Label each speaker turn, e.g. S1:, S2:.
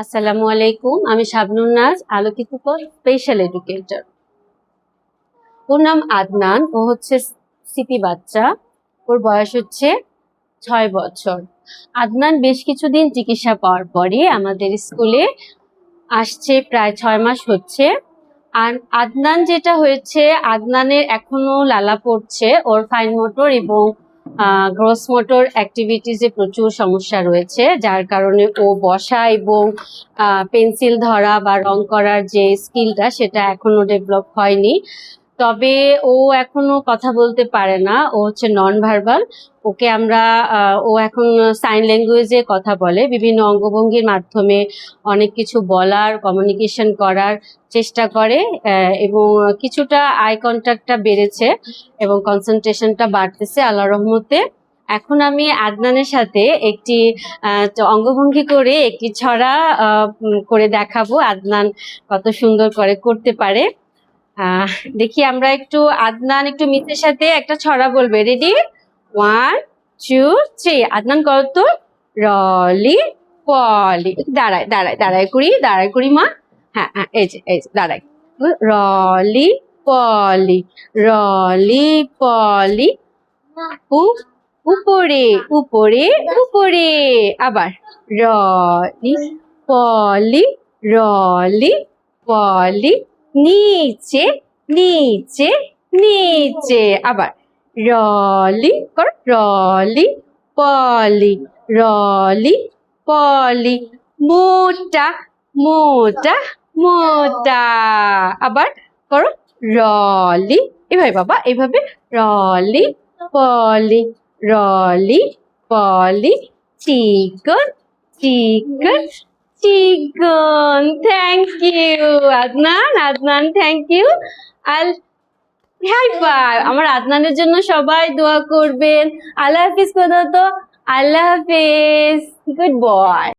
S1: আসসালামু আলাইকুম। আমি শাবনুর নাজ, আলোকিত পথ স্পেশাল এডুকেটর। ওর নাম আদনান। ও হচ্ছে সিটি বাচ্চা। ওর বয়স হচ্ছে 6 বছর। আদনান বেশ কিছুদিন চিকিৎসা পাওয়ার পরে আমাদের স্কুলে আসছে, প্রায় 6 মাস হচ্ছে। আর আদনান যেটা হয়েছে, আদনানের এখনো লালা পড়ছে। ওর ফাইন মোটর এবং গ্রস মোটর অ্যাক্টিভিটিসে প্রচুর সমস্যা রয়েছে, যার কারণে ও বসা এবং পেন্সিল ধরা বা রং করার যে স্কিলটা সেটা এখনো ডেভেলপ হয়নি। তবে ও এখনো কথা বলতে পারে না, ও হচ্ছে নন ভার্বাল। ওকে আমরা ও এখন সাইন ল্যাঙ্গুয়েজে কথা বলে, বিভিন্ন অঙ্গভঙ্গির মাধ্যমে অনেক কিছু বলার, কমিউনিকেশন করার চেষ্টা করে এবং কিছুটা আই কন্ট্যাক্টটা বেড়েছে এবং কনসেন্ট্রেশনটা বাড়তেছে আল্লাহর রহমতে। এখন আমি আদনানের সাথে একটি অঙ্গভঙ্গি করে একটি ছড়া করে দেখাবো, আদনান কত সুন্দর করে করতে পারে। দেখি আমরা একটু, আদনান একটু মিতের সাথে একটা ছড়া বলবে। রেডি? 1 2 3। আদনান করো তো। রলি পলি। দাঁড়ায় দাঁড়ায় দাঁড়ায় করি মা। হ্যাঁ হ্যাঁ, এই যে দাঁড়ায়। রলি পলি, রলি পলি। উপরে উপরে উপরে। আবার রলি পলি, রলি পলি। নিচে নিচে নিচে। আবার রলি করো, রলি পলি, রলি পলি। মোটা মোটা মোটা। আবার করো রলি। এভাবে বাবা, এভাবে রলি পলি, রলি পলি। চিকন চিকন চিকন। Thank you Adnan, Adnan thank you. আর হাই ফাইভ। আমার আদনানের জন্য সবাই দোয়া করবেন। আল্লাহ হাফিজ। কথা তো আল্লাহ হাফিজ। Good boy.